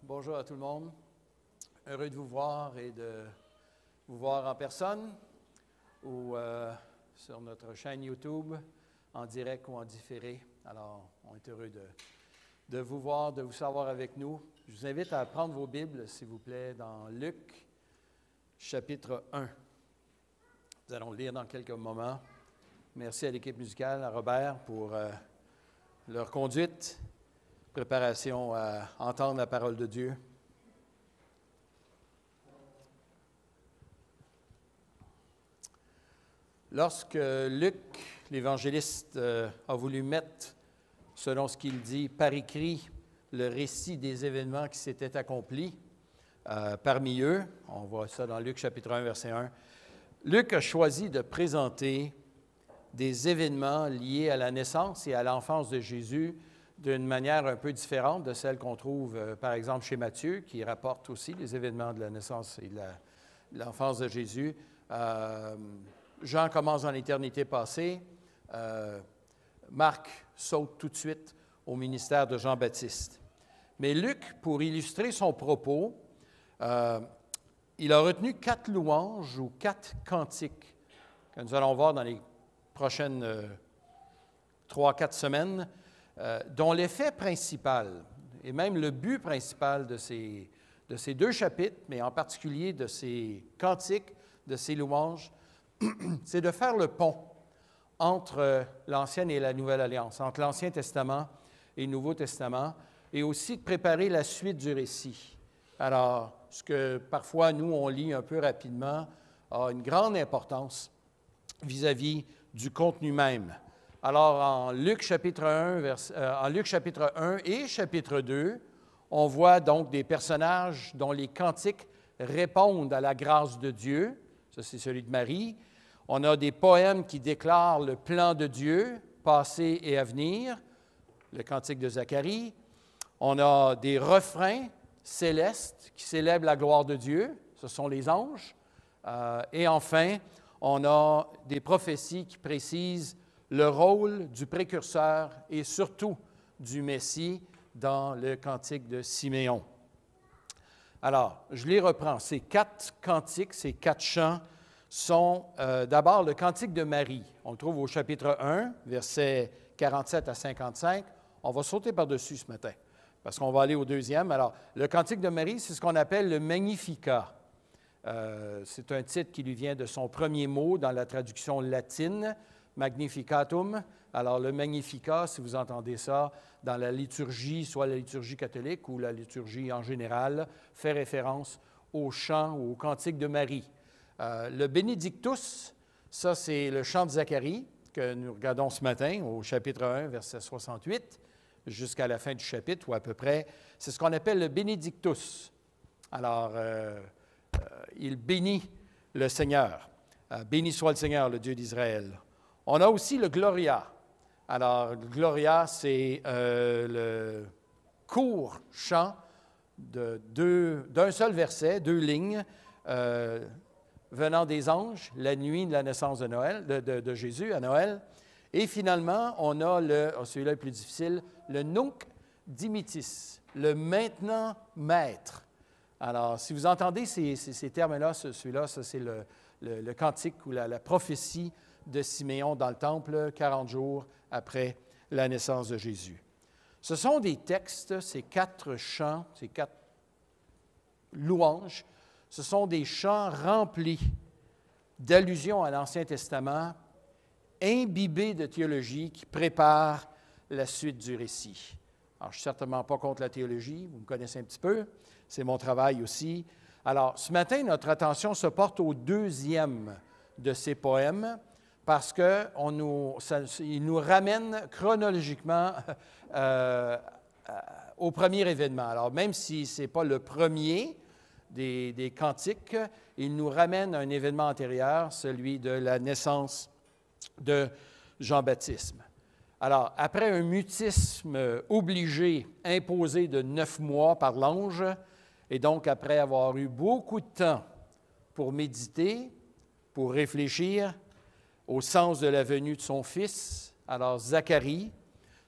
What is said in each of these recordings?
Bonjour à tout le monde. Heureux de vous voir et de vous voir en personne ou sur notre chaîne YouTube, en direct ou en différé. Alors, on est heureux de vous voir, de vous savoir avec nous. Je vous invite à prendre vos Bibles, s'il vous plaît, dans Luc, chapitre 1. Nous allons le lire dans quelques moments. Merci à l'équipe musicale, à Robert, pour leur conduite. Préparation à entendre la parole de Dieu. Lorsque Luc, l'évangéliste, a voulu mettre, selon ce qu'il dit, par écrit, le récit des événements qui s'étaient accomplis, parmi eux, on voit ça dans Luc chapitre 1, verset 1, Luc a choisi de présenter des événements liés à la naissance et à l'enfance de Jésus d'une manière un peu différente de celle qu'on trouve, par exemple, chez Matthieu, qui rapporte aussi les événements de la naissance et de l'enfance de Jésus. Jean commence dans l'éternité passée. Marc saute tout de suite au ministère de Jean-Baptiste. Mais Luc, pour illustrer son propos, il a retenu 4 louanges ou 4 cantiques que nous allons voir dans les prochaines 3-4 semaines, dont l'effet principal, et même le but principal de ces 2 chapitres, mais en particulier de ces cantiques, de ces louanges, c'est de faire le pont entre l'Ancienne et la Nouvelle Alliance, entre l'Ancien Testament et le Nouveau Testament, et aussi de préparer la suite du récit. Alors, ce que parfois nous, on lit un peu rapidement, a une grande importance vis-à-vis du contenu même. Alors, en Luc chapitre 1 et chapitre 2, on voit donc des personnages dont les cantiques répondent à la grâce de Dieu. Ça, c'est celui de Marie. On a des poèmes qui déclarent le plan de Dieu, passé et à venir, le cantique de Zacharie. On a des refrains célestes qui célèbrent la gloire de Dieu. Ce sont les anges. Et enfin, on a des prophéties qui précisent le rôle du précurseur et surtout du Messie dans le cantique de Siméon. Alors, je les reprends. Ces 4 cantiques, ces 4 chants sont d'abord le cantique de Marie. On le trouve au chapitre 1, versets 47 à 55. On va sauter par-dessus ce matin parce qu'on va aller au deuxième. Alors, le cantique de Marie, c'est ce qu'on appelle le Magnificat. C'est un titre qui lui vient de son premier mot dans la traduction latine, Magnificatum. Alors, le Magnificat, si vous entendez ça dans la liturgie, soit la liturgie catholique ou la liturgie en général, fait référence au chant ou au cantique de Marie. Le Benedictus, ça, c'est le chant de Zacharie que nous regardons ce matin au chapitre 1, verset 68, jusqu'à la fin du chapitre, ou à peu près. C'est ce qu'on appelle le Benedictus. Alors, il bénit le Seigneur. Béni soit le Seigneur, le Dieu d'Israël. On a aussi le Gloria. Alors, le Gloria, c'est le court chant d'un seul verset, 2 lignes, venant des anges, la nuit de la naissance de Noël, de Jésus à Noël. Et finalement, on a celui-là est plus difficile, le Nunc Dimittis, le maintenant maître. Alors, si vous entendez ces termes-là, celui-là, ça c'est le cantique ou la prophétie de Siméon dans le temple, 40 jours après la naissance de Jésus. Ce sont des textes, ces 4 chants, ces 4 louanges, ce sont des chants remplis d'allusions à l'Ancien Testament, imbibés de théologie qui préparent la suite du récit. Alors, je ne suis certainement pas contre la théologie, vous me connaissez un petit peu, c'est mon travail aussi. Alors, ce matin, notre attention se porte au deuxième de ces poèmes, parce qu'il nous ramène chronologiquement au premier événement. Alors, même si ce n'est pas le premier des cantiques, il nous ramène à un événement antérieur, celui de la naissance de Jean-Baptiste. Alors, après un mutisme obligé, imposé de 9 mois par l'ange, et donc après avoir eu beaucoup de temps pour méditer, pour réfléchir au sens de la venue de son fils, alors Zacharie,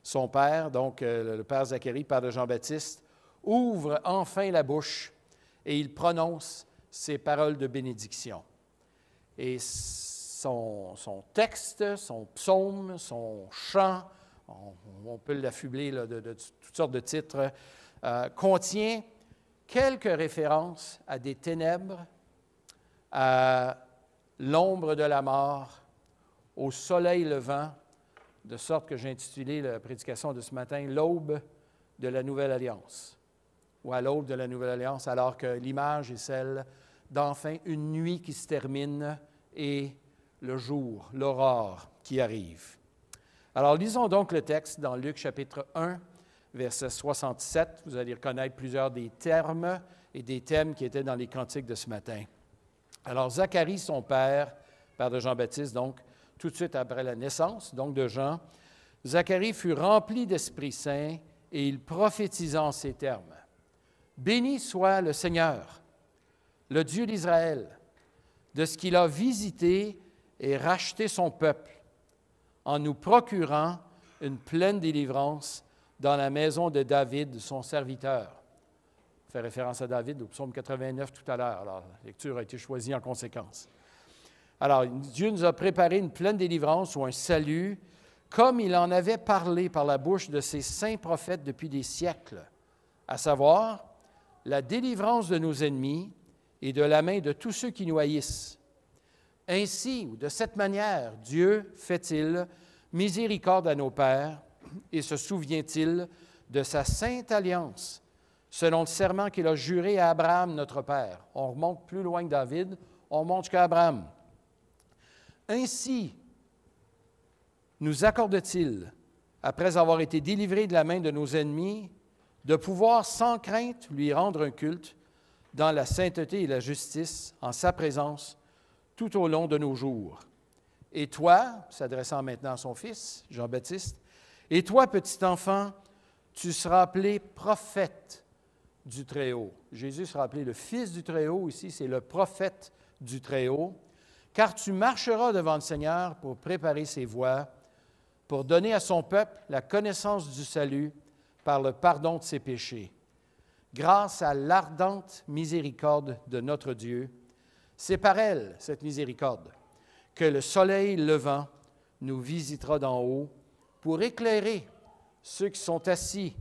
son père, donc le père Zacharie, père de Jean-Baptiste, ouvre enfin la bouche et il prononce ses paroles de bénédiction. Et son texte, son psaume, son chant, on peut l'affubler de toutes sortes de titres, contient quelques références à des ténèbres, à l'ombre de la mort, au soleil levant, de sorte que j'ai intitulé la prédication de ce matin « L'aube de la Nouvelle Alliance » ou « À l'aube de la Nouvelle Alliance », alors que l'image est celle d'enfin une nuit qui se termine et le jour, l'aurore qui arrive. Alors, lisons donc le texte dans Luc chapitre 1, verset 67. Vous allez reconnaître plusieurs des termes et des thèmes qui étaient dans les cantiques de ce matin. Alors, Zacharie, son père de Jean-Baptiste, donc, tout de suite après la naissance, donc de Jean, Zacharie fut rempli d'Esprit Saint et il prophétisa en ces termes. « Béni soit le Seigneur, le Dieu d'Israël, de ce qu'il a visité et racheté son peuple, en nous procurant une pleine délivrance dans la maison de David, son serviteur. » On fait référence à David au psaume 89 tout à l'heure. Alors, la lecture a été choisie en conséquence. Alors, Dieu nous a préparé une pleine délivrance ou un salut, comme il en avait parlé par la bouche de ses saints prophètes depuis des siècles, à savoir la délivrance de nos ennemis et de la main de tous ceux qui nous haïssent. Ainsi, ou de cette manière, Dieu fait-il miséricorde à nos pères et se souvient-il de sa sainte alliance, selon le serment qu'il a juré à Abraham, notre père. On remonte plus loin que David, on remonte jusqu'à Abraham. Ainsi, nous accorde-t-il, après avoir été délivrés de la main de nos ennemis, de pouvoir sans crainte lui rendre un culte dans la sainteté et la justice, en sa présence, tout au long de nos jours. Et toi, s'adressant maintenant à son fils, Jean-Baptiste, et toi, petit enfant, tu seras appelé prophète du Très-Haut. Jésus sera appelé le Fils du Très-Haut, ici c'est le prophète du Très-Haut, car tu marcheras devant le Seigneur pour préparer ses voies, pour donner à son peuple la connaissance du salut par le pardon de ses péchés. Grâce à l'ardente miséricorde de notre Dieu, c'est par elle, cette miséricorde, que le soleil levant nous visitera d'en haut pour éclairer ceux qui sont assis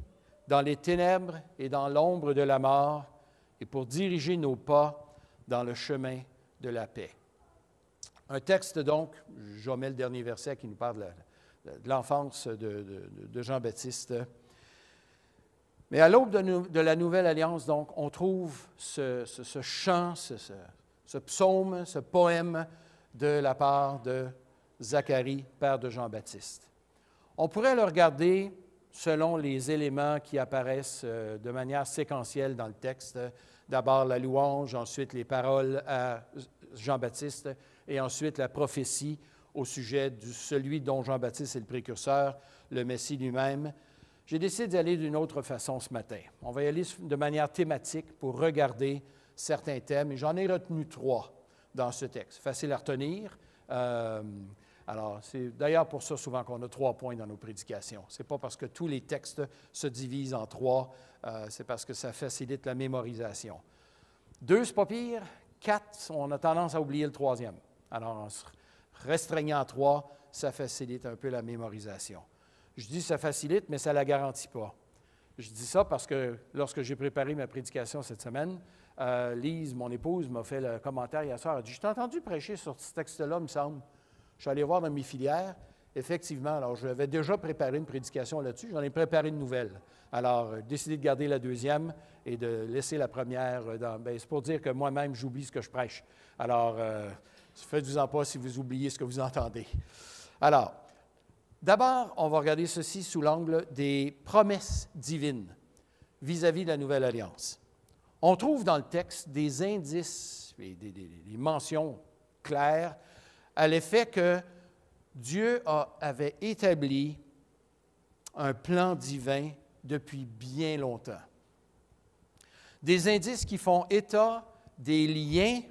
dans les ténèbres et dans l'ombre de la mort et pour diriger nos pas dans le chemin de la paix. Un texte donc, j'omets le dernier verset qui nous parle de l'enfance de Jean-Baptiste. Mais à l'aube de la Nouvelle Alliance, donc, on trouve ce chant, ce psaume, ce poème de la part de Zacharie, père de Jean-Baptiste. On pourrait le regarder selon les éléments qui apparaissent de manière séquentielle dans le texte. D'abord la louange, ensuite les paroles à Jean-Baptiste et ensuite la prophétie au sujet de celui dont Jean-Baptiste est le précurseur, le Messie lui-même. J'ai décidé d'aller d'une autre façon ce matin. On va y aller de manière thématique pour regarder certains thèmes, et j'en ai retenu 3 dans ce texte. Facile à retenir. Alors, c'est d'ailleurs pour ça souvent qu'on a 3 points dans nos prédications. Ce n'est pas parce que tous les textes se divisent en 3, c'est parce que ça facilite la mémorisation. 2, c'est pas pire. 4, on a tendance à oublier le 3e. Alors, en se restreignant à 3, ça facilite un peu la mémorisation. Je dis ça facilite, mais ça ne la garantit pas. Je dis ça parce que lorsque j'ai préparé ma prédication cette semaine, Lise, mon épouse, m'a fait le commentaire hier soir. Elle a dit « Je t'ai entendu prêcher sur ce texte-là, me semble. » Je suis allé voir dans mes filières. Effectivement, alors je avais déjà préparé une prédication là-dessus. J'en ai préparé une nouvelle. Alors, décidé de garder la 2e et de laisser la première. C'est pour dire que moi-même, j'oublie ce que je prêche. Alors, faites-vous-en pas si vous oubliez ce que vous entendez. Alors, d'abord, on va regarder ceci sous l'angle des promesses divines vis-à-vis de la Nouvelle Alliance. On trouve dans le texte des indices, des mentions claires à l'effet que Dieu avait établi un plan divin depuis bien longtemps. Des indices qui font état des liens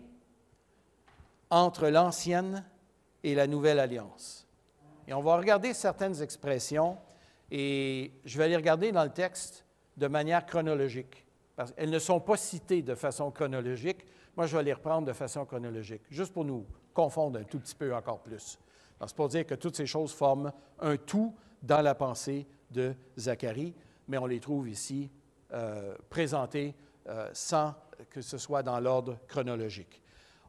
entre l'ancienne et la Nouvelle Alliance. Et on va regarder certaines expressions et je vais les regarder dans le texte de manière chronologique. elles ne sont pas citées de façon chronologique. Moi, je vais les reprendre de façon chronologique, juste pour nous confondre un tout petit peu encore plus. C'est pour dire que toutes ces choses forment un tout dans la pensée de Zacharie, mais on les trouve ici présentées sans que ce soit dans l'ordre chronologique.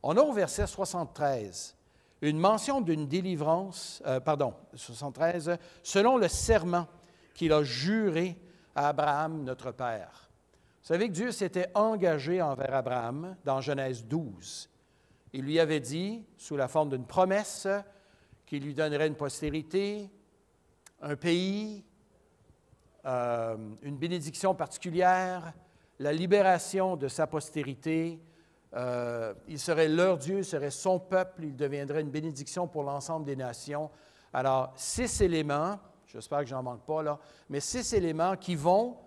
On a au verset 73 une mention d'une délivrance, 73, selon le serment qu'il a juré à Abraham, notre père. Vous savez que Dieu s'était engagé envers Abraham dans Genèse 12. Il lui avait dit, sous la forme d'une promesse, qu'il lui donnerait une postérité, un pays, une bénédiction particulière, la libération de sa postérité. Il serait leur Dieu, il serait son peuple, il deviendrait une bénédiction pour l'ensemble des nations. Alors, 6 éléments, j'espère que je n'en manque pas là, mais 6 éléments qui vont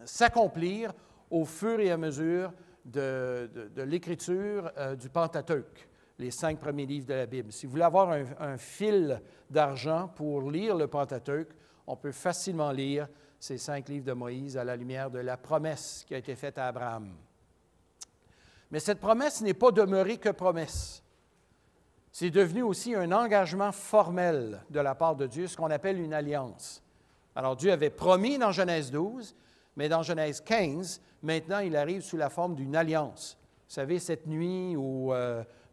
s'accomplir au fur et à mesure de l'écriture du Pentateuque, les 5 premiers livres de la Bible. Si vous voulez avoir un fil d'argent pour lire le Pentateuque, on peut facilement lire ces 5 livres de Moïse à la lumière de la promesse qui a été faite à Abraham. Mais cette promesse n'est pas demeurée que promesse. C'est devenu aussi un engagement formel de la part de Dieu, ce qu'on appelle une alliance. Alors Dieu avait promis dans Genèse 12, mais dans Genèse 15, maintenant il arrive sous la forme d'une alliance. Vous savez, cette nuit où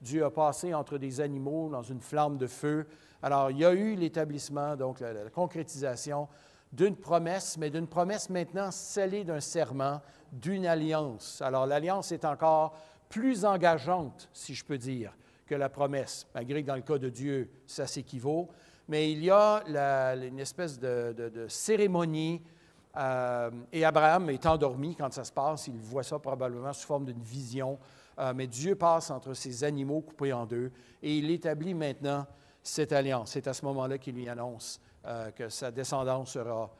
Dieu a passé entre des animaux dans une flamme de feu, alors il y a eu l'établissement, donc la concrétisation d'une promesse, mais d'une promesse maintenant scellée d'un serment, d'une alliance. Alors l'alliance est encore plus engageante, si je peux dire, que la promesse, malgré que dans le cas de Dieu, ça s'équivaut. Mais il y a une espèce de cérémonie, et Abraham est endormi quand ça se passe. Il voit ça probablement sous forme d'une vision. Mais Dieu passe entre ces animaux coupés en deux et il établit maintenant cette alliance. C'est à ce moment-là qu'il lui annonce que sa descendance sera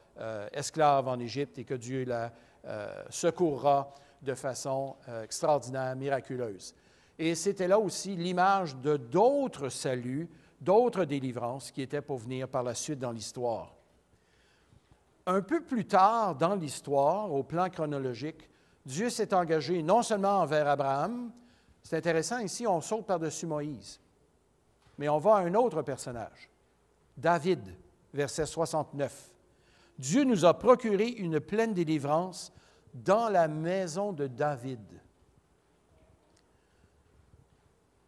esclave en Égypte et que Dieu la secourra de façon extraordinaire, miraculeuse. Et c'était là aussi l'image de d'autres saluts, d'autres délivrances qui étaient pour venir par la suite dans l'histoire. Un peu plus tard dans l'histoire, au plan chronologique, Dieu s'est engagé non seulement envers Abraham, c'est intéressant ici, on saute par-dessus Moïse, mais on va à un autre personnage, David, verset 69. Dieu nous a procuré une pleine délivrance dans la maison de David.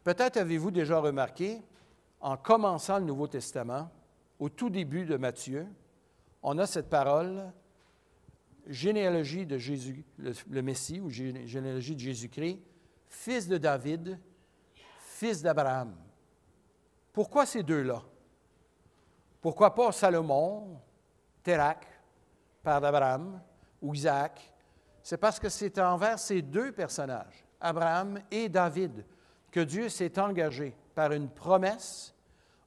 Peut-être avez-vous déjà remarqué, en commençant le Nouveau Testament, au tout début de Matthieu, on a cette parole, généalogie de Jésus, le Messie, ou généalogie de Jésus-Christ, fils de David, fils d'Abraham. Pourquoi ces deux-là? Pourquoi pas Salomon, Térak, père d'Abraham, ou Isaac? C'est parce que c'est envers ces deux personnages, Abraham et David, que Dieu s'est engagé par une promesse,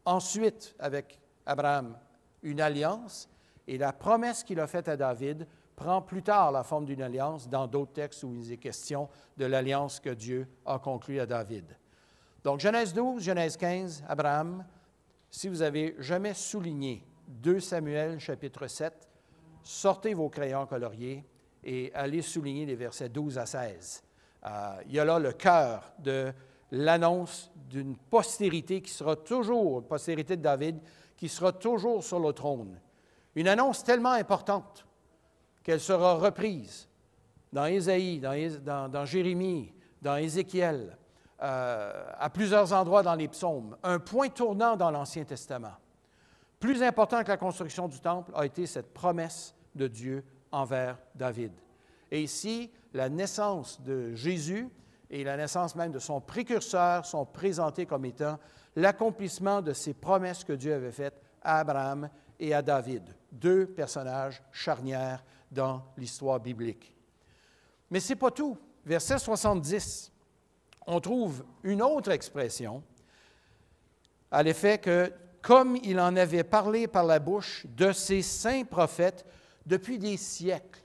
ensuite avec Abraham une alliance, et la promesse qu'il a faite à David prend plus tard la forme d'une alliance dans d'autres textes où il est question de l'alliance que Dieu a conclue à David. Donc Genèse 12, Genèse 15, Abraham, si vous n'avez jamais souligné 2 Samuel chapitre 7, sortez vos crayons coloriés et allez souligner les versets 12 à 16. Il y a là le cœur de l'annonce d'une postérité qui sera toujours, une postérité de David, qui sera toujours sur le trône. Une annonce tellement importante qu'elle sera reprise dans Ésaïe, dans Jérémie, dans Ézéchiel, à plusieurs endroits dans les psaumes. Un point tournant dans l'Ancien Testament. Plus important que la construction du temple a été cette promesse de Dieu envers David. Et ici, la naissance de Jésus et la naissance même de son précurseur sont présentés comme étant l'accomplissement de ces promesses que Dieu avait faites à Abraham et à David, 2 personnages charnières dans l'histoire biblique. Mais ce n'est pas tout. Verset 70, on trouve une autre expression à l'effet que, comme il en avait parlé par la bouche de ses saints prophètes depuis des siècles.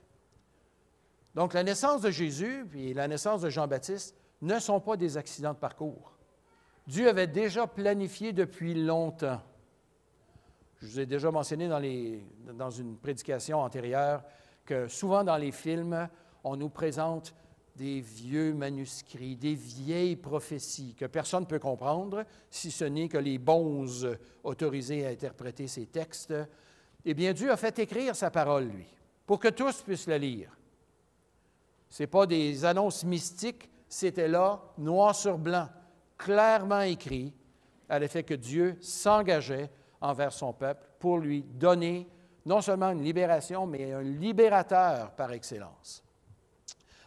Donc, la naissance de Jésus et la naissance de Jean-Baptiste ne sont pas des accidents de parcours. Dieu avait déjà planifié depuis longtemps. Je vous ai déjà mentionné dans une prédication antérieure que souvent dans les films, on nous présente des vieux manuscrits, des vieilles prophéties que personne ne peut comprendre, si ce n'est que les bonzes autorisés à interpréter ces textes. Eh bien, Dieu a fait écrire sa parole, lui, pour que tous puissent la lire. Ce n'est pas des annonces mystiques, c'était là, noir sur blanc, clairement écrit, à l'effet que Dieu s'engageait envers son peuple pour lui donner non seulement une libération, mais un libérateur par excellence.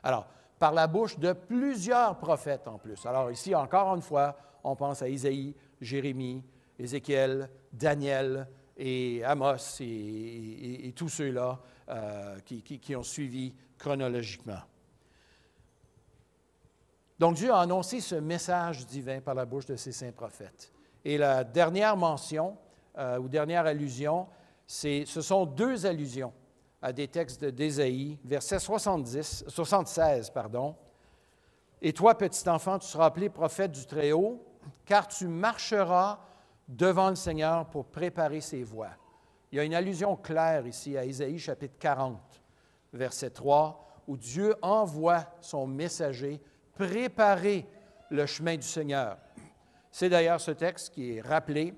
Alors, par la bouche de plusieurs prophètes en plus. Alors ici, encore une fois, on pense à Isaïe, Jérémie, Ézéchiel, Daniel et Amos et tous ceux-là qui ont suivi chronologiquement. Donc Dieu a annoncé ce message divin par la bouche de ses saints prophètes. Et la dernière mention ou dernière allusion, ce sont deux allusions à des textes d'Ésaïe, verset 76. Et toi, petit enfant, tu seras appelé prophète du Très-Haut, car tu marcheras devant le Seigneur pour préparer ses voies. Il y a une allusion claire ici à Ésaïe chapitre 40, verset 3, où Dieu envoie son messager préparer le chemin du Seigneur. C'est d'ailleurs ce texte qui est rappelé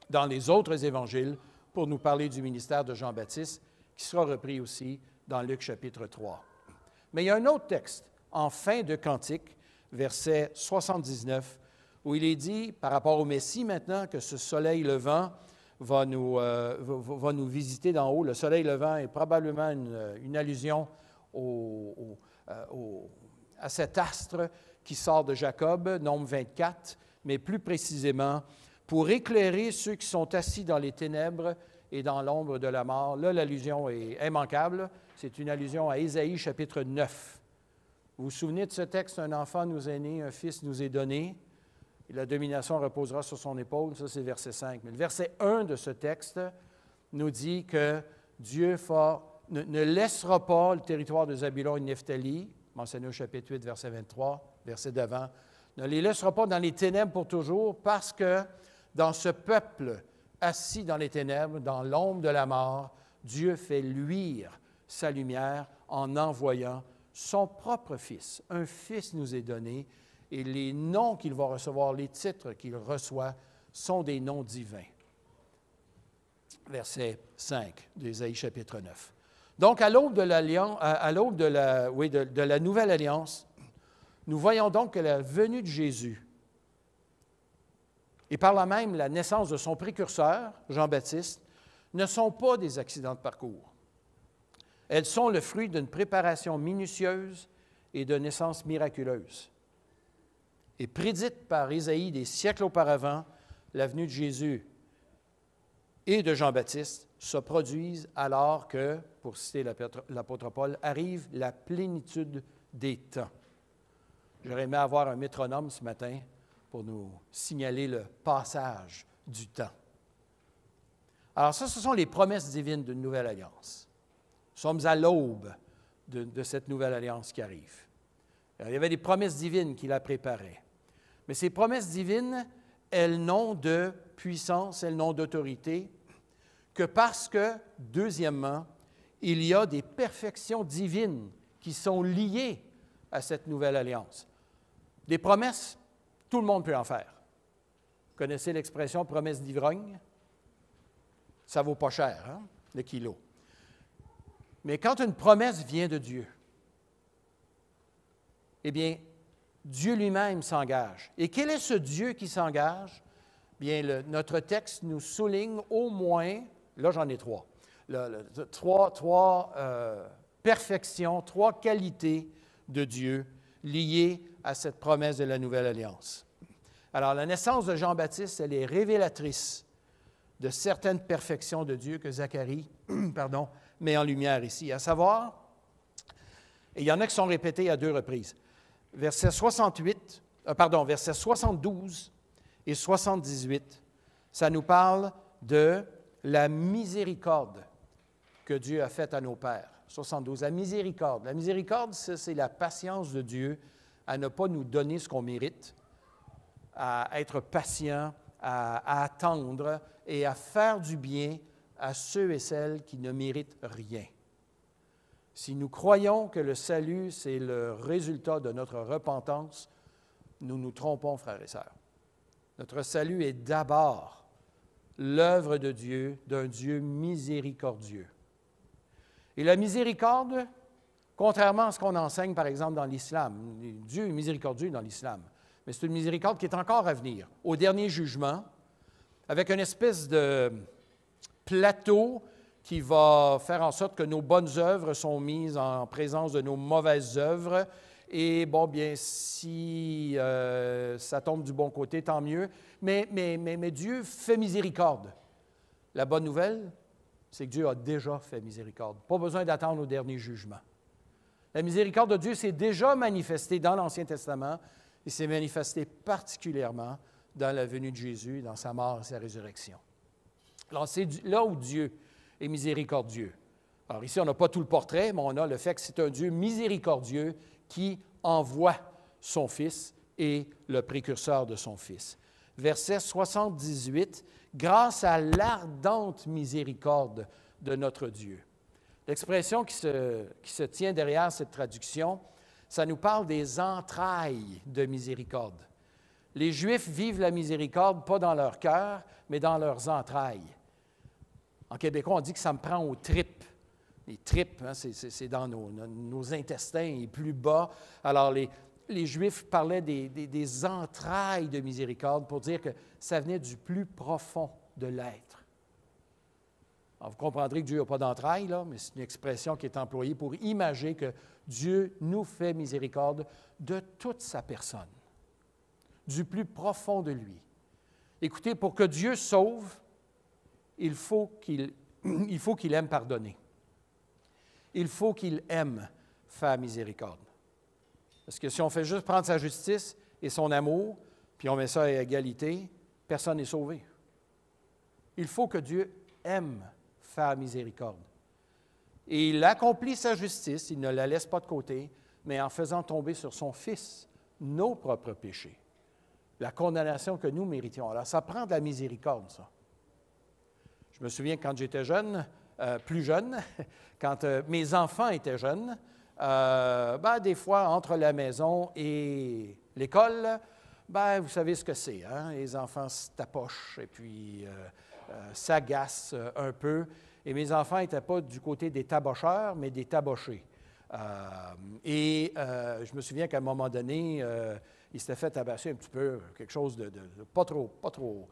dans les autres évangiles pour nous parler du ministère de Jean-Baptiste, qui sera repris aussi dans Luc chapitre 3. Mais il y a un autre texte, en fin de Cantique, verset 79, où il est dit, par rapport au Messie maintenant, que ce soleil levant va nous visiter d'en haut. Le soleil levant est probablement une allusion à cet astre qui sort de Jacob, Nombre 24, mais plus précisément, pour éclairer ceux qui sont assis dans les ténèbres et dans l'ombre de la mort. Là, l'allusion est immanquable. C'est une allusion à Ésaïe, chapitre 9. Vous vous souvenez de ce texte? Un enfant nous est né, un fils nous est donné, et la domination reposera sur son épaule. Ça, c'est verset 5. Mais le verset 1 de ce texte nous dit que Dieu ne laissera pas le territoire de Zabulon et de Nephtali, mentionné au chapitre 8, verset 23, verset d'avant, ne les laissera pas dans les ténèbres pour toujours, parce que dans ce peuple assis dans les ténèbres, dans l'ombre de la mort, Dieu fait luire sa lumière en envoyant son propre Fils. Un Fils nous est donné, et les noms qu'il va recevoir, les titres qu'il reçoit, sont des noms divins. Verset 5 d'Ésaïe chapitre 9. Donc, à l'aube de la nouvelle alliance, nous voyons donc que la venue de Jésus, et par là même la naissance de son précurseur, Jean-Baptiste, ne sont pas des accidents de parcours. Elles sont le fruit d'une préparation minutieuse et de naissance miraculeuse. Et prédite par Ésaïe des siècles auparavant, la venue de Jésus et de Jean-Baptiste se produisent alors que, pour citer l'apôtre Paul, arrive la plénitude des temps. J'aurais aimé avoir un métronome ce matin pour nous signaler le passage du temps. Alors ça, ce sont les promesses divines d'une nouvelle alliance. Nous sommes à l'aube de cette nouvelle alliance qui arrive. Alors, il y avait des promesses divines qui la préparaient. Mais ces promesses divines, elles n'ont de puissance, elles n'ont d'autorité que parce que, deuxièmement, il y a des perfections divines qui sont liées à cette nouvelle alliance. Des promesses, tout le monde peut en faire. Vous connaissez l'expression « promesse d'ivrogne » ? Ça ne vaut pas cher, hein, le kilo. Mais quand une promesse vient de Dieu, eh bien, Dieu lui-même s'engage. Et quel est ce Dieu qui s'engage? Bien, notre texte nous souligne au moins, là j'en ai trois, trois perfections, trois qualités de Dieu liées à cette promesse de la nouvelle alliance. Alors, la naissance de Jean-Baptiste, elle est révélatrice de certaines perfections de Dieu que Zacharie met en lumière ici, à savoir, et il y en a qui sont répétés à 2 reprises, versets 72 et 78, ça nous parle de la miséricorde que Dieu a faite à nos pères. 72, la miséricorde. La miséricorde, c'est la patience de Dieu à ne pas nous donner ce qu'on mérite, à être patient, à attendre et à faire du bien à ceux et celles qui ne méritent rien. Si nous croyons que le salut, c'est le résultat de notre repentance, nous nous trompons, frères et sœurs. Notre salut est d'abord l'œuvre de Dieu, d'un Dieu miséricordieux. Et la miséricorde, contrairement à ce qu'on enseigne, par exemple, dans l'islam, Dieu est miséricordieux dans l'islam, mais c'est une miséricorde qui est encore à venir, au dernier jugement, avec une espèce de plateau qui va faire en sorte que nos bonnes œuvres sont mises en présence de nos mauvaises œuvres. Et bon, bien, si ça tombe du bon côté, tant mieux. Mais Dieu fait miséricorde. La bonne nouvelle, c'est que Dieu a déjà fait miséricorde. Pas besoin d'attendre au dernier jugement. La miséricorde de Dieu s'est déjà manifestée dans l'Ancien Testament et s'est manifestée particulièrement dans la venue de Jésus, dans sa mort et sa résurrection. Alors, c'est là où Dieu est miséricordieux. Alors ici, on n'a pas tout le portrait, mais on a le fait que c'est un Dieu miséricordieux qui envoie son Fils et le précurseur de son Fils. Verset 78, « Grâce à l'ardente miséricorde de notre Dieu ». L'expression qui se tient derrière cette traduction, ça nous parle des entrailles de miséricorde. Les Juifs vivent la miséricorde pas dans leur cœur, mais dans leurs entrailles. En québécois, on dit que ça me prend aux tripes. Les tripes, hein, c'est dans nos intestins et plus bas. Alors, les Juifs parlaient des entrailles de miséricorde pour dire que ça venait du plus profond de l'être. Alors, vous comprendrez que Dieu n'a pas d'entrailles, là, mais c'est une expression qui est employée pour imager que Dieu nous fait miséricorde de toute sa personne, du plus profond de lui. Écoutez, pour que Dieu sauve, il faut qu'il aime pardonner. Il faut qu'il aime faire miséricorde. Parce que si on fait juste prendre sa justice et son amour, puis on met ça à égalité, personne n'est sauvé. Il faut que Dieu aime faire miséricorde. Et il accomplit sa justice, il ne la laisse pas de côté, mais en faisant tomber sur son Fils nos propres péchés, la condamnation que nous méritions. Alors, ça prend de la miséricorde, ça. Je me souviens quand j'étais jeune, plus jeune, quand mes enfants étaient jeunes, des fois, entre la maison et l'école, vous savez ce que c'est, hein? Les enfants se tapochent et puis s'agacent un peu. Et mes enfants n'étaient pas du côté des tabocheurs, mais des tabochés. Je me souviens qu'à un moment donné, ils s'étaient fait tabasser un petit peu, quelque chose de pas trop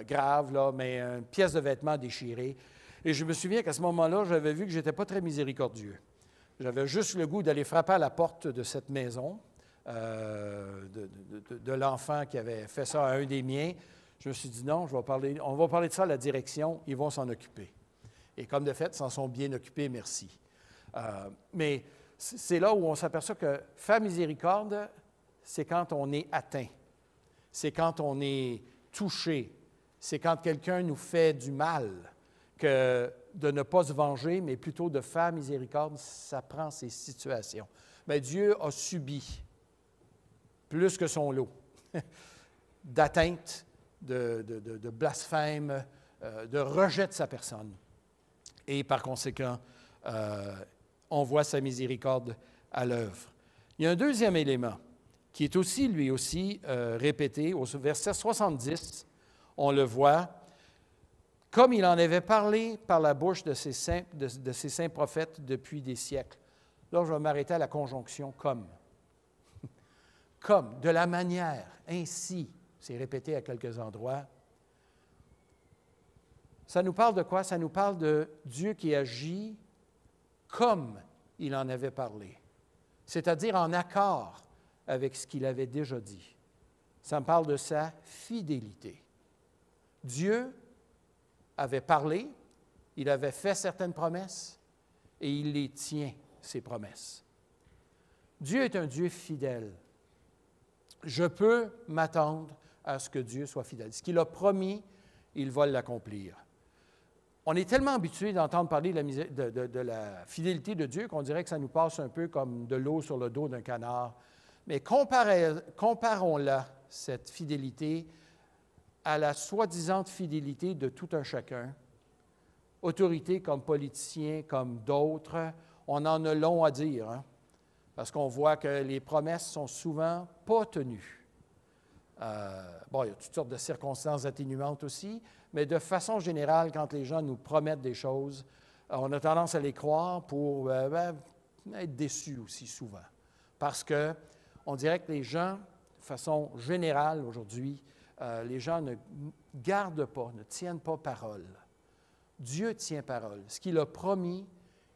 grave, là, mais une pièce de vêtement déchirée. Et je me souviens qu'à ce moment-là, j'avais vu que je n'étais pas très miséricordieux. J'avais juste le goût d'aller frapper à la porte de cette maison, de l'enfant qui avait fait ça à un des miens. Je me suis dit, non, on va parler de ça à la direction, ils vont s'en occuper. Et comme de fait, ils s'en sont bien occupés, merci. Mais c'est là où on s'aperçoit que faire miséricorde, c'est quand on est atteint, c'est quand on est touché, c'est quand quelqu'un nous fait du mal, que de ne pas se venger, mais plutôt de faire miséricorde, ça prend ces situations. Bien, Dieu a subi plus que son lot d'atteintes, de blasphèmes, de rejet de sa personne. Et par conséquent, on voit sa miséricorde à l'œuvre. Il y a un deuxième élément qui est aussi, lui aussi, répété au verset 70. On le voit, comme il en avait parlé par la bouche de ses saints prophètes depuis des siècles. Là, je vais m'arrêter à la conjonction « comme ». Comme, de la manière, ainsi, c'est répété à quelques endroits. Ça nous parle de quoi? Ça nous parle de Dieu qui agit comme il en avait parlé, c'est-à-dire en accord avec ce qu'il avait déjà dit. Ça me parle de sa fidélité. Dieu avait parlé, il avait fait certaines promesses et il les tient, ces promesses. Dieu est un Dieu fidèle. Je peux m'attendre à ce que Dieu soit fidèle. Ce qu'il a promis, il va l'accomplir. On est tellement habitué d'entendre parler de la fidélité de Dieu qu'on dirait que ça nous passe un peu comme de l'eau sur le dos d'un canard. Mais comparons-la, cette fidélité, à la soi-disant fidélité de tout un chacun, autorités comme politiciens, comme d'autres. on en a long à dire, hein, parce qu'on voit que les promesses sont souvent pas tenues. Bon, il y a toutes sortes de circonstances atténuantes aussi, mais de façon générale, quand les gens nous promettent des choses, on a tendance à les croire pour être déçus aussi souvent. Parce qu'on dirait que les gens, de façon générale aujourd'hui, les gens ne gardent pas, ne tiennent pas parole. Dieu tient parole. Ce qu'il a promis,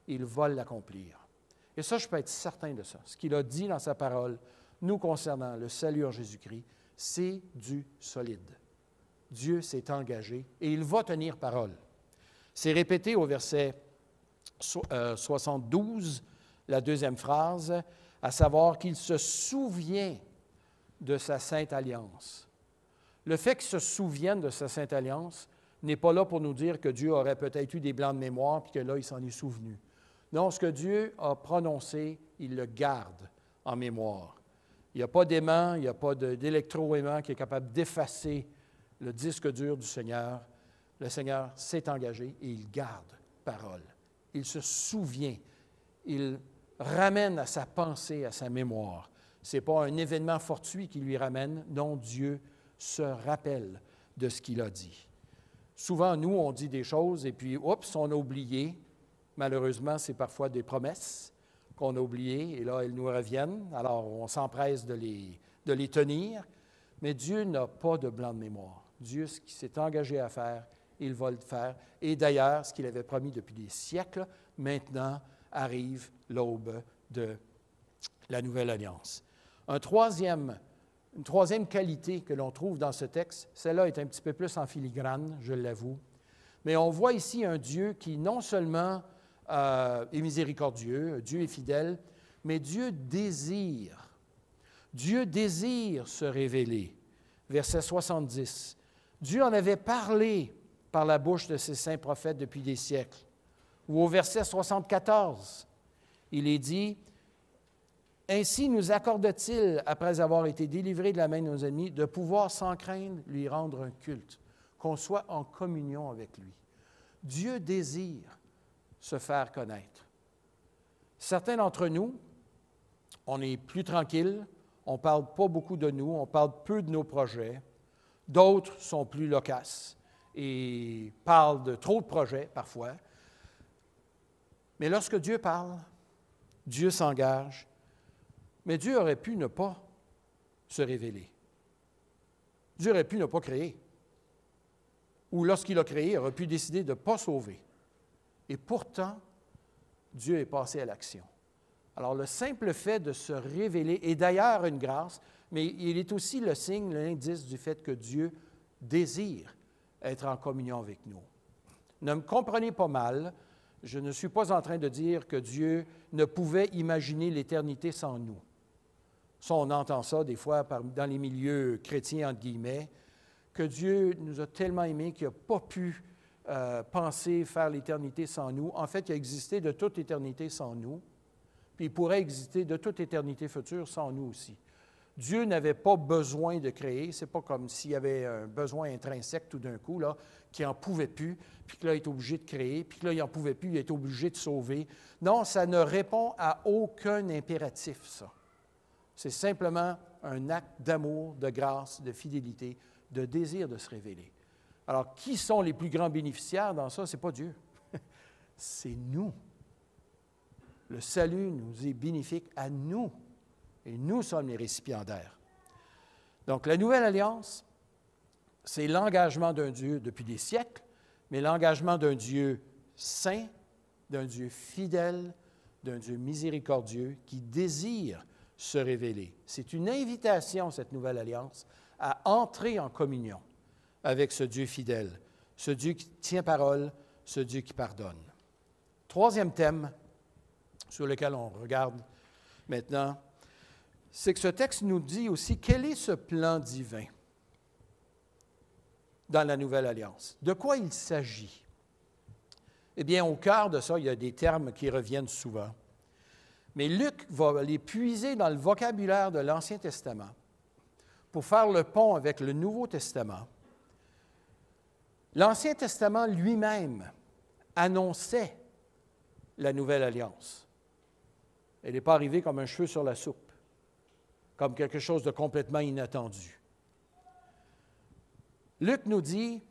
il va l'accomplir. Et ça, je peux être certain de ça. Ce qu'il a dit dans sa parole, nous concernant le salut en Jésus-Christ, c'est du solide. Dieu s'est engagé et il va tenir parole. C'est répété au verset 72, la deuxième phrase, à savoir qu'il se souvient de sa sainte alliance. Le fait qu'il se souvienne de sa sainte alliance n'est pas là pour nous dire que Dieu aurait peut-être eu des blancs de mémoire puis que là, il s'en est souvenu. Non, ce que Dieu a prononcé, il le garde en mémoire. Il n'y a pas d'aimant, il n'y a pas d'électroaimant qui est capable d'effacer le disque dur du Seigneur. Le Seigneur s'est engagé et il garde parole. Il se souvient, il ramène à sa pensée, à sa mémoire. Ce n'est pas un événement fortuit qui lui ramène, non, Dieu se rappelle de ce qu'il a dit. Souvent, nous, on dit des choses et puis, oups, on a oublié. Malheureusement, c'est parfois des promesses qu'on a oubliées et là, elles nous reviennent. Alors, on s'empresse de les tenir. Mais Dieu n'a pas de blanc de mémoire. Dieu, ce qu'il s'est engagé à faire, il va le faire. Et d'ailleurs, ce qu'il avait promis depuis des siècles, maintenant arrive l'aube de la Nouvelle Alliance. Une troisième qualité que l'on trouve dans ce texte, celle-là est un petit peu plus en filigrane, je l'avoue, mais on voit ici un Dieu qui non seulement est miséricordieux, Dieu est fidèle, mais Dieu désire se révéler. Verset 70. Dieu en avait parlé par la bouche de ses saints prophètes depuis des siècles. Ou au verset 74, il est dit, « Ainsi nous accorde-t-il, après avoir été délivrés de la main de nos ennemis, de pouvoir sans craindre lui rendre un culte, qu'on soit en communion avec lui. » Dieu désire se faire connaître. Certains d'entre nous, on est plus tranquille, on ne parle pas beaucoup de nous, on parle peu de nos projets. D'autres sont plus loquaces et parlent de trop de projets parfois. Mais lorsque Dieu parle, Dieu s'engage, mais Dieu aurait pu ne pas se révéler. Dieu aurait pu ne pas créer. Ou lorsqu'il a créé, il aurait pu décider de ne pas sauver. Et pourtant, Dieu est passé à l'action. Alors, le simple fait de se révéler est d'ailleurs une grâce, mais il est aussi le signe, l'indice du fait que Dieu désire être en communion avec nous. Ne me comprenez pas mal, je ne suis pas en train de dire que Dieu ne pouvait imaginer l'éternité sans nous. Ça, on entend ça des fois dans les milieux chrétiens, entre guillemets, que Dieu nous a tellement aimés qu'il n'a pas pu penser faire l'éternité sans nous. En fait, il a existé de toute éternité sans nous, puis il pourrait exister de toute éternité future sans nous aussi. Dieu n'avait pas besoin de créer. Ce n'est pas comme s'il y avait un besoin intrinsèque tout d'un coup, là, qu'il n'en pouvait plus, puis que là, il est obligé de créer, puis que là, il n'en pouvait plus, il est obligé de sauver. Non, ça ne répond à aucun impératif, ça. C'est simplement un acte d'amour, de grâce, de fidélité, de désir de se révéler. Alors, qui sont les plus grands bénéficiaires dans ça? Ce n'est pas Dieu. C'est nous. Le salut nous est bénéfique à nous. Et nous sommes les récipiendaires. Donc, la Nouvelle Alliance, c'est l'engagement d'un Dieu depuis des siècles, mais l'engagement d'un Dieu saint, d'un Dieu fidèle, d'un Dieu miséricordieux qui désire se révéler. C'est une invitation, cette Nouvelle Alliance, à entrer en communion avec ce Dieu fidèle, ce Dieu qui tient parole, ce Dieu qui pardonne. Troisième thème sur lequel on regarde maintenant, c'est que ce texte nous dit aussi quel est ce plan divin dans la Nouvelle Alliance. De quoi il s'agit? Eh bien, au cœur de ça, il y a des termes qui reviennent souvent. Mais Luc va les puiser dans le vocabulaire de l'Ancien Testament pour faire le pont avec le Nouveau Testament. L'Ancien Testament lui-même annonçait la Nouvelle Alliance. Elle n'est pas arrivée comme un cheveu sur la soupe, comme quelque chose de complètement inattendu. Luc nous dit,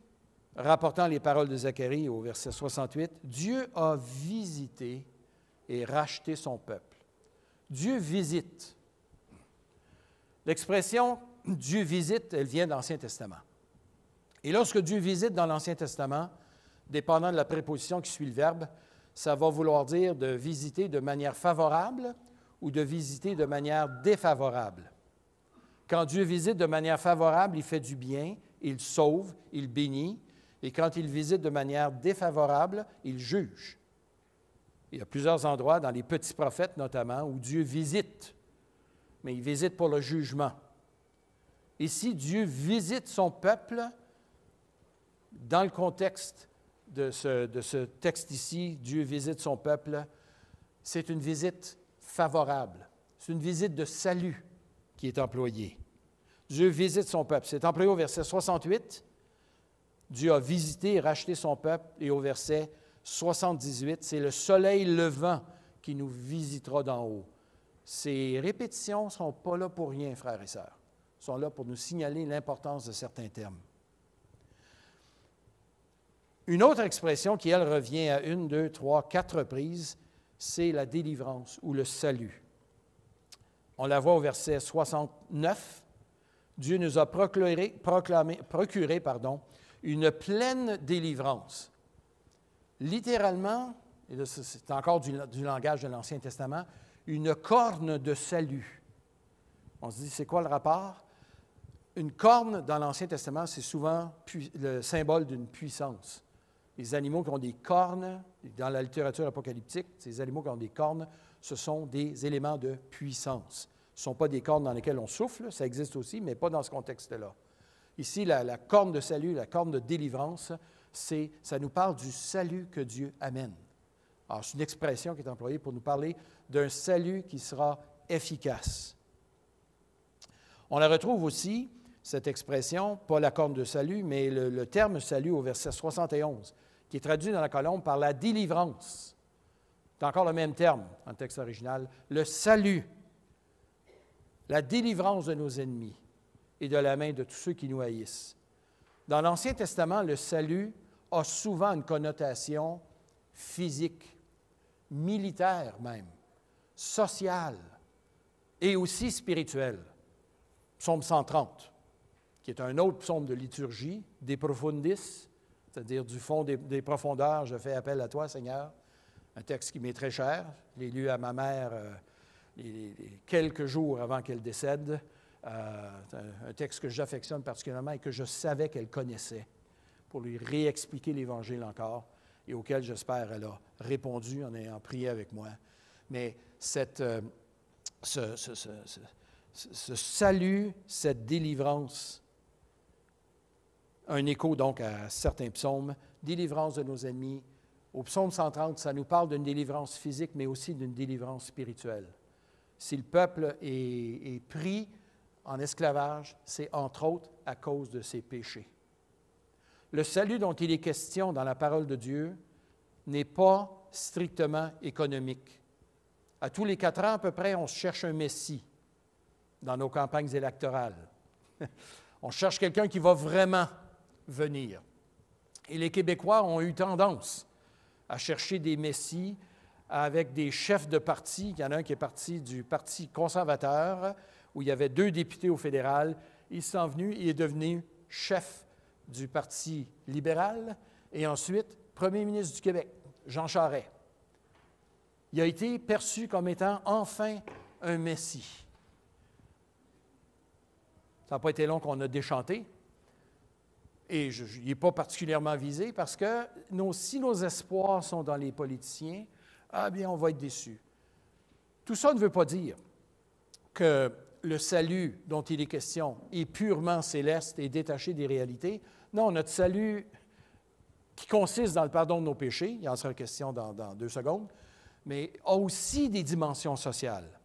rapportant les paroles de Zacharie au verset 68, « Dieu a visité et racheté son peuple. » Dieu visite. L'expression « Dieu visite », elle vient de l'Ancien Testament. Et lorsque Dieu visite dans l'Ancien Testament, dépendant de la préposition qui suit le verbe, ça va vouloir dire de visiter de manière favorable ou de visiter de manière défavorable. Quand Dieu visite de manière favorable, il fait du bien, il sauve, il bénit. Et quand il visite de manière défavorable, il juge. Il y a plusieurs endroits, dans les petits prophètes notamment, où Dieu visite, mais il visite pour le jugement. Ici, Dieu visite son peuple dans le contexte de ce texte ici, Dieu visite son peuple, c'est une visite favorable. C'est une visite de salut qui est employée. Dieu visite son peuple. C'est employé au verset 68. Dieu a visité et racheté son peuple. Et au verset 78, c'est le soleil levant qui nous visitera d'en haut. Ces répétitions ne sont pas là pour rien, frères et sœurs. Elles sont là pour nous signaler l'importance de certains termes. Une autre expression qui, elle, revient à 1, 2, 3, 4 reprises, c'est la délivrance ou le salut. On la voit au verset 69. Dieu nous a procuré une pleine délivrance. Littéralement, et là, c'est encore du langage de l'Ancien Testament, une corne de salut. On se dit, c'est quoi le rapport? Une corne, dans l'Ancien Testament, c'est souvent le symbole d'une puissance. Les animaux qui ont des cornes, dans la littérature apocalyptique, ces animaux qui ont des cornes, ce sont des éléments de puissance. Ce ne sont pas des cornes dans lesquelles on souffle, ça existe aussi, mais pas dans ce contexte-là. Ici, la corne de salut, la corne de délivrance, ça nous parle du salut que Dieu amène. Alors, c'est une expression qui est employée pour nous parler d'un salut qui sera efficace. On la retrouve aussi, cette expression, pas la corne de salut, mais le terme salut au verset 71, qui est traduit dans la colombe par la délivrance. C'est encore le même terme dans le texte original. Le salut, la délivrance de nos ennemis et de la main de tous ceux qui nous haïssent. Dans l'Ancien Testament, le salut a souvent une connotation physique, militaire même, sociale et aussi spirituelle. Psaume 130, qui est un autre psaume de liturgie, « De profundis », c'est-à-dire du fond des profondeurs, je fais appel à toi, Seigneur. Un texte qui m'est très cher. Je l'ai lu à ma mère quelques jours avant qu'elle décède. Un texte que j'affectionne particulièrement et que je savais qu'elle connaissait, pour lui réexpliquer l'Évangile encore, et auquel, j'espère, elle a répondu en ayant prié avec moi. Mais ce salut, cette délivrance, un écho donc à certains psaumes, délivrance de nos ennemis. Au psaume 130, ça nous parle d'une délivrance physique, mais aussi d'une délivrance spirituelle. Si le peuple est pris en esclavage, c'est entre autres à cause de ses péchés. Le salut dont il est question dans la parole de Dieu n'est pas strictement économique. À tous les 4 ans à peu près, on cherche un Messie dans nos campagnes électorales. On cherche quelqu'un qui va vraiment venir. Et les Québécois ont eu tendance à chercher des messies avec des chefs de parti. Il y en a un qui est parti du Parti conservateur, où il y avait 2 députés au fédéral. Il s'en venu, il est devenu chef du Parti libéral et ensuite premier ministre du Québec, Jean Charest. Il a été perçu comme étant enfin un messie. Ça n'a pas été long qu'on a déchanté. Et il n'est pas particulièrement visé parce que si nos espoirs sont dans les politiciens, ah bien, on va être déçus. Tout ça ne veut pas dire que le salut dont il est question est purement céleste et détaché des réalités. Non, notre salut qui consiste dans le pardon de nos péchés, il en sera question dans 2 secondes, mais a aussi des dimensions sociales.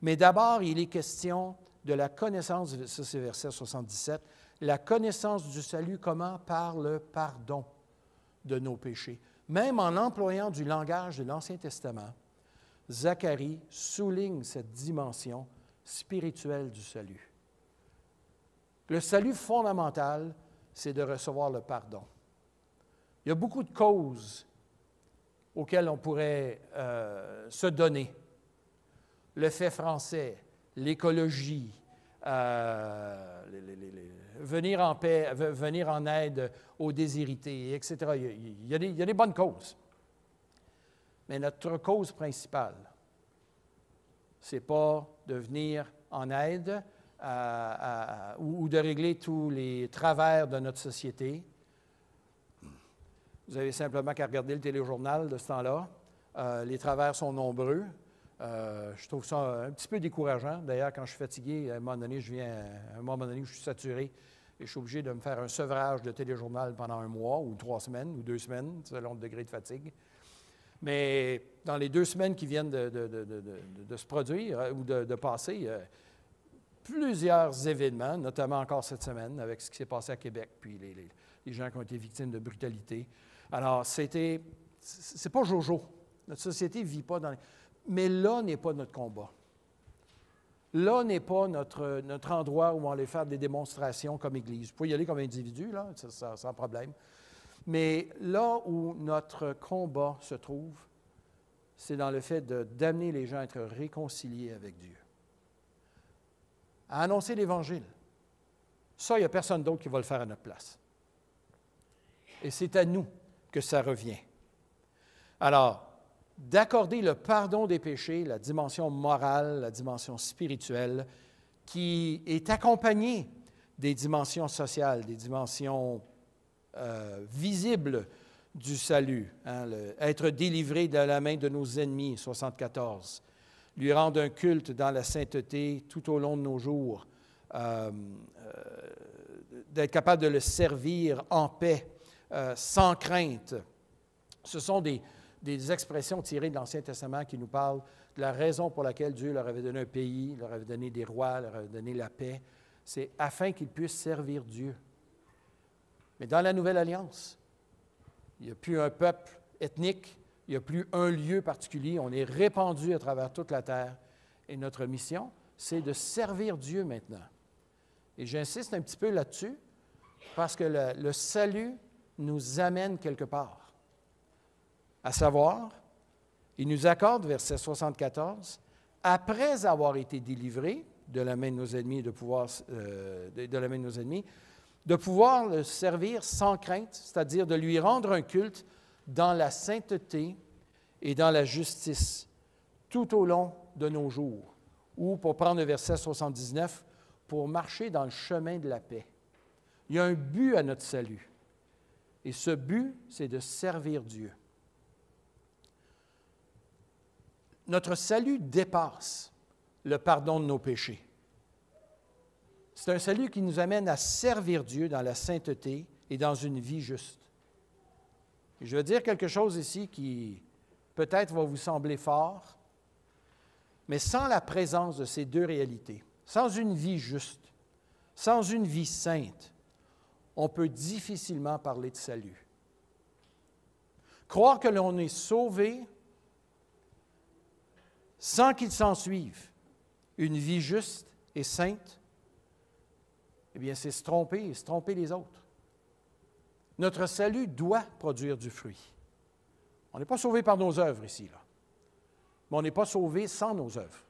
Mais d'abord, il est question de la connaissance, ça c'est verset 77, la connaissance du salut, comment? Par le pardon de nos péchés. Même en employant du langage de l'Ancien Testament, Zacharie souligne cette dimension spirituelle du salut. Le salut fondamental, c'est de recevoir le pardon. Il y a beaucoup de causes auxquelles on pourrait se donner. Le fait français, l'écologie, venir en paix, venir en aide aux déshérités, etc. Il y a des bonnes causes. Mais notre cause principale, ce n'est pas de venir en aide ou de régler tous les travers de notre société. Vous avez simplement qu'à regarder le téléjournal de ce temps-là. Les travers sont nombreux. Je trouve ça un petit peu décourageant. D'ailleurs, quand je suis fatigué, à un moment donné, où je suis saturé et je suis obligé de me faire un sevrage de téléjournal pendant un mois ou 3 semaines ou 2 semaines, selon le degré de fatigue. Mais dans les 2 semaines qui viennent de se produire ou de passer, plusieurs événements, notamment encore cette semaine avec ce qui s'est passé à Québec, puis les gens qui ont été victimes de brutalité. Alors, c'est pas jojo. Notre société ne vit pas dans... Mais là n'est pas notre combat. Là n'est pas notre endroit où on va aller faire des démonstrations comme Église. Vous pouvez y aller comme individu, là, sans problème. Mais là où notre combat se trouve, c'est dans le fait d'amener les gens à être réconciliés avec Dieu. À annoncer l'Évangile. Ça, il n'y a personne d'autre qui va le faire à notre place. Et c'est à nous que ça revient. Alors, d'accorder le pardon des péchés, la dimension morale, la dimension spirituelle, qui est accompagnée des dimensions sociales, des dimensions visibles du salut. Être délivré de la main de nos ennemis, 74. Lui rendre un culte dans la sainteté tout au long de nos jours. D'être capable de le servir en paix, sans crainte. Ce sont des expressions tirées de l'Ancien Testament qui nous parlent de la raison pour laquelle Dieu leur avait donné un pays, leur avait donné des rois, leur avait donné la paix. C'est afin qu'ils puissent servir Dieu. Mais dans la Nouvelle Alliance, il n'y a plus un peuple ethnique, il n'y a plus un lieu particulier. On est répandu à travers toute la terre. Et notre mission, c'est de servir Dieu maintenant. Et j'insiste un petit peu là-dessus, parce que le salut nous amène quelque part. À savoir, il nous accorde, verset 74, après avoir été délivrés de la main de nos ennemis, de pouvoir le servir sans crainte, c'est-à-dire de lui rendre un culte dans la sainteté et dans la justice tout au long de nos jours. Ou, pour prendre le verset 79, pour marcher dans le chemin de la paix. Il y a un but à notre salut. Et ce but, c'est de servir Dieu. Notre salut dépasse le pardon de nos péchés. C'est un salut qui nous amène à servir Dieu dans la sainteté et dans une vie juste. Et je veux dire quelque chose ici qui peut-être va vous sembler fort, mais sans la présence de ces deux réalités, sans une vie juste, sans une vie sainte, on peut difficilement parler de salut. Croire que l'on est sauvé sans qu'il s'ensuive une vie juste et sainte, eh bien, c'est se tromper et se tromper les autres. Notre salut doit produire du fruit. On n'est pas sauvé par nos œuvres ici, là. Mais on n'est pas sauvé sans nos œuvres.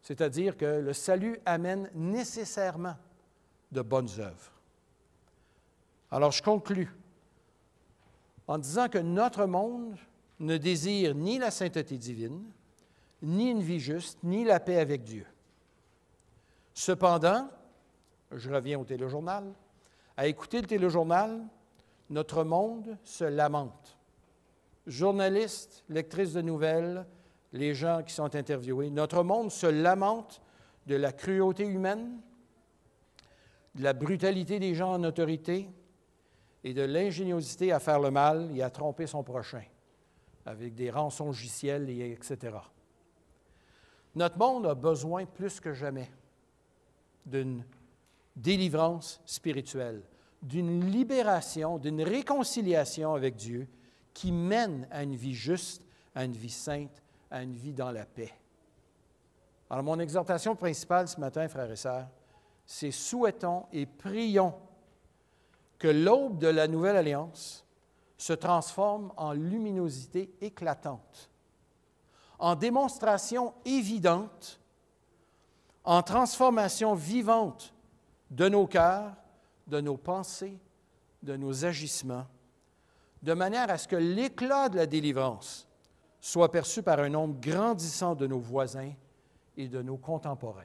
C'est-à-dire que le salut amène nécessairement de bonnes œuvres. Alors, je conclus en disant que notre monde ne désire ni la sainteté divine, ni une vie juste, ni la paix avec Dieu. Cependant, je reviens au téléjournal, à écouter le téléjournal, notre monde se lamente. Journalistes, lectrices de nouvelles, les gens qui sont interviewés, notre monde se lamente de la cruauté humaine, de la brutalité des gens en autorité et de l'ingéniosité à faire le mal et à tromper son prochain, avec des rançongiciels, etc. Notre monde a besoin plus que jamais d'une délivrance spirituelle, d'une libération, d'une réconciliation avec Dieu qui mène à une vie juste, à une vie sainte, à une vie dans la paix. Alors, mon exhortation principale ce matin, frères et sœurs, c'est souhaitons et prions que l'aube de la nouvelle alliance se transforme en luminosité éclatante, en démonstration évidente, en transformation vivante de nos cœurs, de nos pensées, de nos agissements, de manière à ce que l'éclat de la délivrance soit perçu par un nombre grandissant de nos voisins et de nos contemporains.